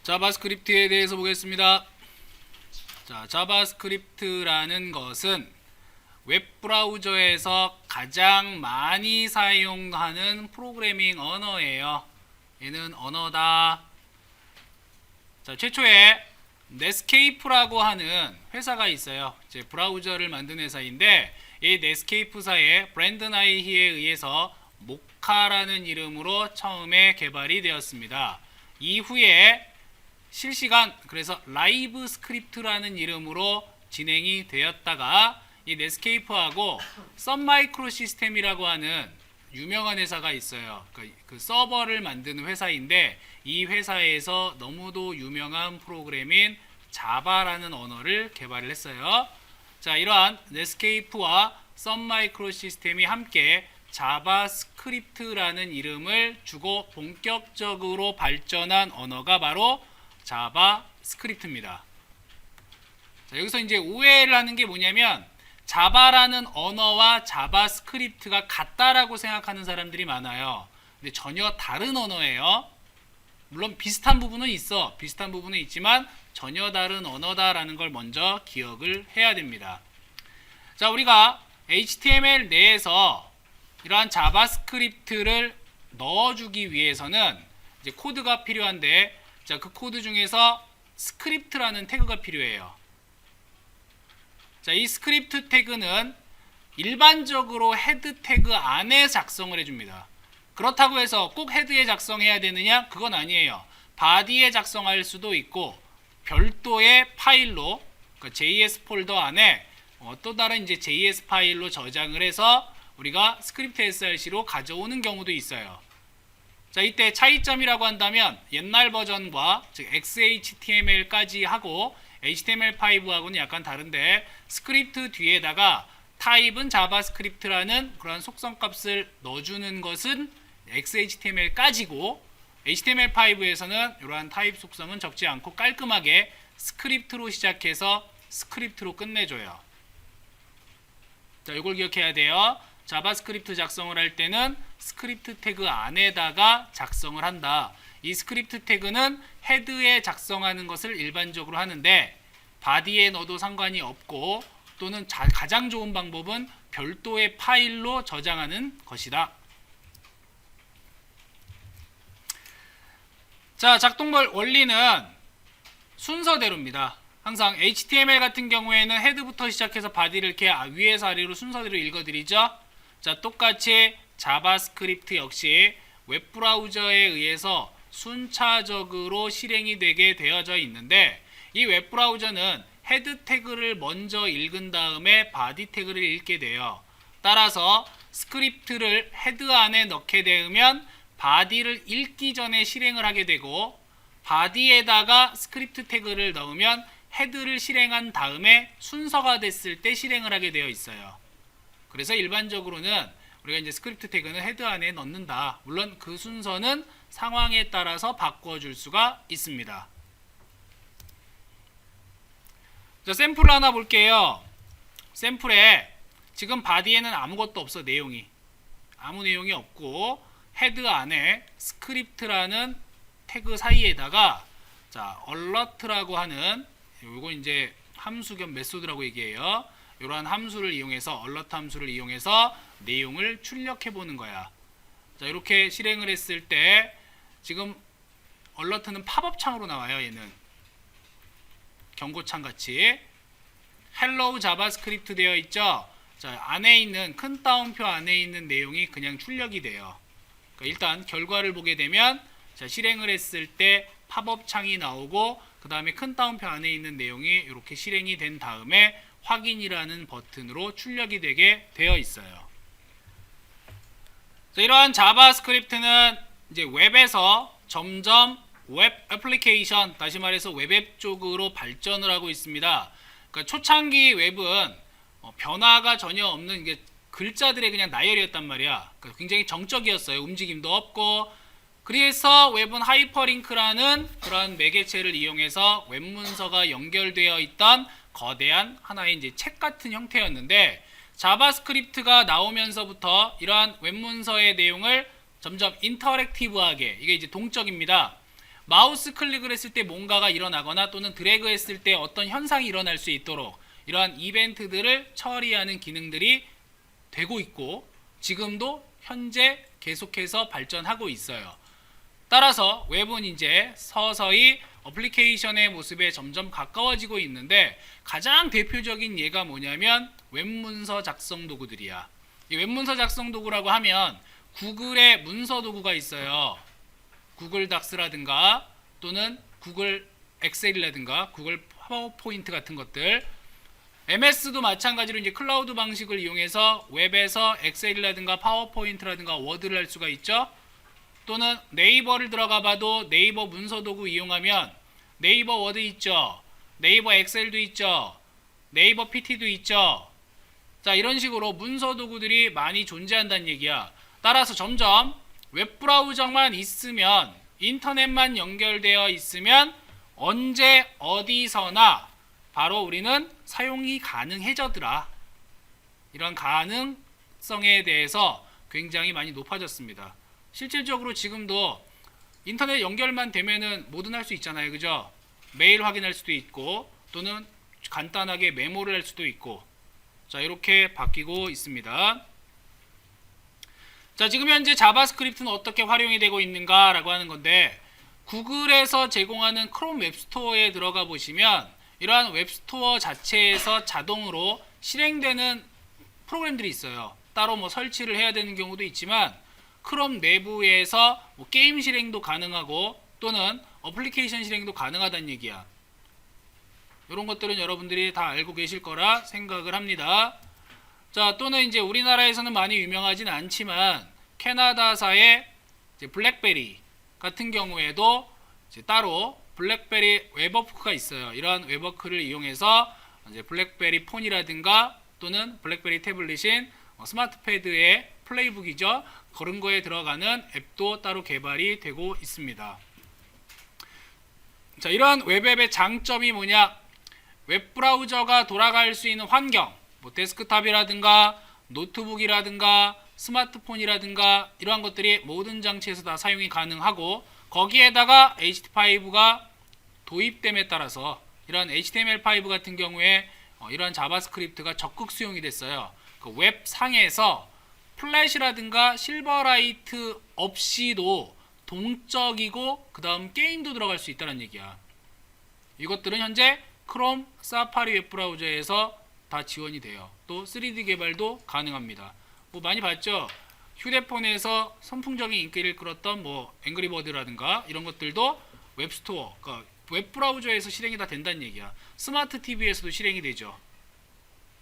자바스크립트에 대해서 보겠습니다. 자, 자바스크립트라는 것은 웹브라우저에서 가장 많이 사용하는 프로그래밍 언어예요. 얘는 언어다. 자, 최초에 넷스케이프라고 하는 회사가 있어요. 이제 브라우저를 만든 회사인데 이 넷스케이프사의 브랜든 아이히에 의해서 모카라는 이름으로 처음에 개발이 되었습니다. 이후에 실시간, 그래서 라이브 스크립트라는 이름으로 진행이 되었다가 이 넷스케이프하고 썬마이크로 시스템이라고 하는 유명한 회사가 있어요. 그 서버를 만드는 회사인데 이 회사에서 너무도 유명한 프로그램인 자바라는 언어를 개발을 했어요. 자, 이러한 넷스케이프와 썬마이크로 시스템이 함께 자바스크립트라는 이름을 주고 본격적으로 발전한 언어가 바로 자바스크립트입니다. 자, 여기서 이제 오해를 하는 게 뭐냐면 자바라는 언어와 자바스크립트가 같다라고 생각하는 사람들이 많아요. 근데 전혀 다른 언어예요. 물론 비슷한 부분은 있어. 비슷한 부분은 있지만 전혀 다른 언어다라는 걸 먼저 기억을 해야 됩니다. 자, 우리가 HTML 내에서 이러한 자바스크립트를 넣어주기 위해서는 이제 코드가 필요한데, 자, 그 코드 중에서 스크립트라는 태그가 필요해요. 자, 이 스크립트 태그는 일반적으로 헤드 태그 안에 작성을 해줍니다. 그렇다고 해서 꼭 헤드에 작성해야 되느냐? 그건 아니에요. 바디에 작성할 수도 있고 별도의 파일로, 그러니까 JS 폴더 안에 또 다른 이제 JS 파일로 저장을 해서 우리가 스크립트 src로 가져오는 경우도 있어요. 자, 이때 차이점이라고 한다면 옛날 버전과 즉 XHTML까지 하고 HTML5하고는 약간 다른데, 스크립트 뒤에다가 타입은 자바스크립트라는 그런 속성값을 넣어주는 것은 XHTML까지고, HTML5에서는 이러한 타입 속성은 적지 않고 깔끔하게 스크립트로 시작해서 스크립트로 끝내줘요. 자, 이걸 기억해야 돼요. 자바스크립트 작성을 할 때는 스크립트 태그 안에다가 작성을 한다. 이 스크립트 태그는 헤드에 작성하는 것을 일반적으로 하는데 바디에 넣어도 상관이 없고, 또는 가장 좋은 방법은 별도의 파일로 저장하는 것이다. 자, 작동 원리는 순서대로입니다. 항상 HTML 같은 경우에는 헤드부터 시작해서 바디를 이렇게 위에서 아래로 순서대로 읽어드리죠. 자, 똑같이 자바스크립트 역시 웹브라우저에 의해서 순차적으로 실행이 되게 되어져 있는데, 이 웹브라우저는 헤드 태그를 먼저 읽은 다음에 바디 태그를 읽게 돼요. 따라서 스크립트를 헤드 안에 넣게 되면 바디를 읽기 전에 실행을 하게 되고, 바디에다가 스크립트 태그를 넣으면 헤드를 실행한 다음에 순서가 됐을 때 실행을 하게 되어 있어요. 그래서 일반적으로는 우리가 이제 스크립트 태그는 헤드 안에 넣는다. 물론 그 순서는 상황에 따라서 바꿔줄 수가 있습니다. 자, 샘플 하나 볼게요. 샘플에 지금 바디에는 아무것도 없어. 내용이 아무 내용이 없고, 헤드 안에 스크립트라는 태그 사이에다가 자, alert라고 하는 요거 이제 함수 겸 메소드라고 얘기해요. 이러한 함수를 이용해서, alert 함수를 이용해서 내용을 출력해 보는 거야. 자, 이렇게 실행을 했을 때 지금 alert는 팝업 창으로 나와요. 얘는 경고창 같이 hello 자바스크립트 되어 있죠. 자, 안에 있는 큰 따옴표 안에 있는 내용이 그냥 출력이 돼요. 그러니까 일단 결과를 보게 되면, 자, 실행을 했을 때 팝업 창이 나오고, 그 다음에 큰 따옴표 안에 있는 내용이 이렇게 실행이 된 다음에 확인이라는 버튼으로 출력이 되게 되어 있어요. 자, 이러한 자바스크립트는 이제 웹에서 점점 웹 애플리케이션, 다시 말해서 웹앱 쪽으로 발전을 하고 있습니다. 그러니까 초창기 웹은 변화가 전혀 없는 게 글자들의 그냥 나열이었단 말이야. 그러니까 굉장히 정적이었어요. 움직임도 없고. 그래서 웹은 하이퍼링크라는 그런 매개체를 이용해서 웹 문서가 연결되어 있던 거대한 하나의 이제 책 같은 형태였는데, 자바스크립트가 나오면서부터 이러한 웹 문서의 내용을 점점 인터랙티브하게, 이게 이제 동적입니다. 마우스 클릭을 했을 때 뭔가가 일어나거나 또는 드래그 했을 때 어떤 현상이 일어날 수 있도록 이러한 이벤트들을 처리하는 기능들이 되고 있고 지금도 현재 계속해서 발전하고 있어요. 따라서 웹은 이제 서서히 어플리케이션의 모습에 점점 가까워지고 있는데 가장 대표적인 예가 뭐냐면 웹문서 작성 도구들이야. 이 웹문서 작성 도구라고 하면 구글의 문서 도구가 있어요. 구글 닥스라든가 또는 구글 엑셀이라든가 구글 파워포인트 같은 것들. MS도 마찬가지로 이제 클라우드 방식을 이용해서 웹에서 엑셀이라든가 파워포인트라든가 워드를 할 수가 있죠. 또는 네이버를 들어가 봐도 네이버 문서 도구 이용하면 네이버 워드 있죠. 네이버 엑셀도 있죠. 네이버 PT도 있죠. 자, 이런 식으로 문서 도구들이 많이 존재한다는 얘기야. 따라서 점점 웹브라우저만 있으면 인터넷만 연결되어 있으면 언제 어디서나 바로 우리는 사용이 가능해졌더라. 이런 가능성에 대해서 굉장히 많이 높아졌습니다. 실질적으로 지금도 인터넷 연결만 되면은 뭐든 할 수 있잖아요. 그죠? 메일 확인할 수도 있고 또는 간단하게 메모를 할 수도 있고 자, 이렇게 바뀌고 있습니다. 자, 지금 현재 자바스크립트는 어떻게 활용이 되고 있는가 라고 하는 건데 구글에서 제공하는 크롬 웹스토어에 들어가 보시면 이러한 웹스토어 자체에서 자동으로 실행되는 프로그램들이 있어요. 따로 뭐 설치를 해야 되는 경우도 있지만 크롬 내부에서 뭐 게임 실행도 가능하고 또는 어플리케이션 실행도 가능하다는 얘기야. 이런 것들은 여러분들이 다 알고 계실 거라 생각을 합니다. 자, 또는 이제 우리나라에서는 많이 유명하진 않지만 캐나다사의 이제 블랙베리 같은 경우에도 이제 따로 블랙베리 웹워크가 있어요. 이러한 웹워크를 이용해서 이제 블랙베리 폰이라든가 또는 블랙베리 태블릿인 스마트패드의 플레이북이죠. 그런 거에 들어가는 앱도 따로 개발이 되고 있습니다. 자, 이러한 웹앱의 장점이 뭐냐? 웹브라우저가 돌아갈 수 있는 환경, 뭐 데스크탑이라든가 노트북이라든가 스마트폰이라든가 이러한 것들이 모든 장치에서 다 사용이 가능하고 거기에다가 HT5가 도입됨에 따라서 이런 HTML5 같은 경우에 이러한 자바스크립트가 적극 수용이 됐어요. 그 웹상에서 플래시라든가 실버라이트 없이도 동적이고 그 다음 게임도 들어갈 수 있다는 얘기야. 이것들은 현재 크롬, 사파리 웹브라우저에서 다 지원이 돼요. 또 3D 개발도 가능합니다. 뭐 많이 봤죠? 휴대폰에서 선풍적인 인기를 끌었던 뭐 앵그리버드라든가 이런 것들도 웹스토어, 그러니까 웹브라우저에서 실행이 다 된다는 얘기야. 스마트 TV에서도 실행이 되죠.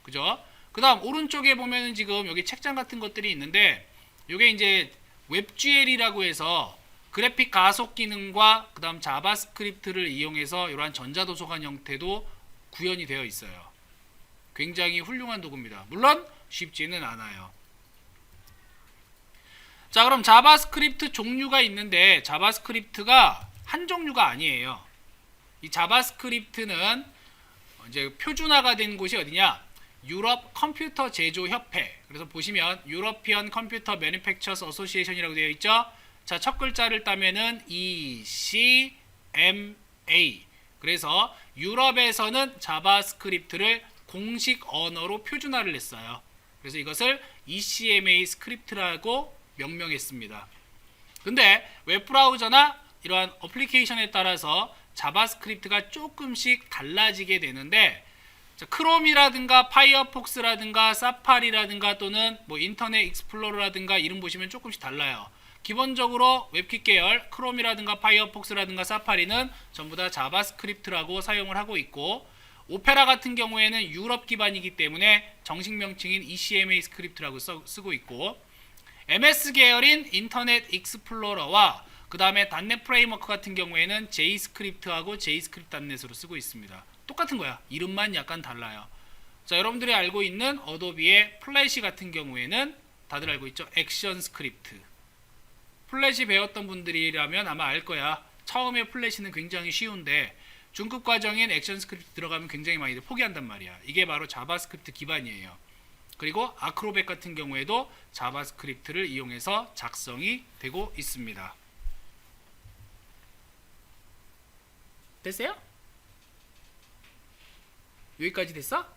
그죠? 그 다음 오른쪽에 보면은 지금 여기 책장 같은 것들이 있는데 이게 이제 웹GL이라고 해서 그래픽 가속 기능과 그 다음 자바스크립트를 이용해서 이러한 전자도서관 형태도 구현이 되어 있어요. 굉장히 훌륭한 도구입니다. 물론 쉽지는 않아요. 자, 그럼 자바스크립트 종류가 있는데 자바스크립트가 한 종류가 아니에요. 이 자바스크립트는 이제 표준화가 된 곳이 어디냐? 유럽 컴퓨터 제조 협회. 그래서 보시면 유러피언 컴퓨터 매니팩처스 어소시에이션이라고 되어 있죠. 자, 첫 글자를 따면은 ECMA. 그래서 유럽에서는 자바스크립트를 공식 언어로 표준화를 했어요. 그래서 이것을 ECMA 스크립트라고 명명했습니다. 근데 웹브라우저나 이러한 어플리케이션에 따라서 자바스크립트가 조금씩 달라지게 되는데 자, 크롬이라든가 파이어폭스라든가 사파리라든가 또는 뭐 인터넷 익스플로러라든가 이름 보시면 조금씩 달라요. 기본적으로 웹킷 계열 크롬이라든가 파이어폭스라든가 사파리는 전부 다 자바스크립트라고 사용을 하고 있고 오페라 같은 경우에는 유럽 기반이기 때문에 정식 명칭인 ECMA 스크립트라고 쓰고 있고 MS 계열인 인터넷 익스플로러와 그 다음에 .NET 프레임워크 같은 경우에는 JScript하고 JScript.NET으로 쓰고 있습니다. 똑같은 거야. 이름만 약간 달라요. 자, 여러분들이 알고 있는 어도비의 플래시 같은 경우에는 다들 알고 있죠? 액션 스크립트. 플래시 배웠던 분들이라면 아마 알 거야. 처음에 플래시는 굉장히 쉬운데 중급 과정인 액션 스크립트 들어가면 굉장히 많이 포기한단 말이야. 이게 바로 자바스크립트 기반이에요. 그리고 아크로벳 같은 경우에도 자바스크립트를 이용해서 작성이 되고 있습니다. 됐어요? 여기까지 됐어?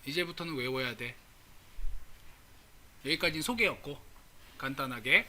이제부터는 외워야 돼. 여기까지는 소개였고 간단하게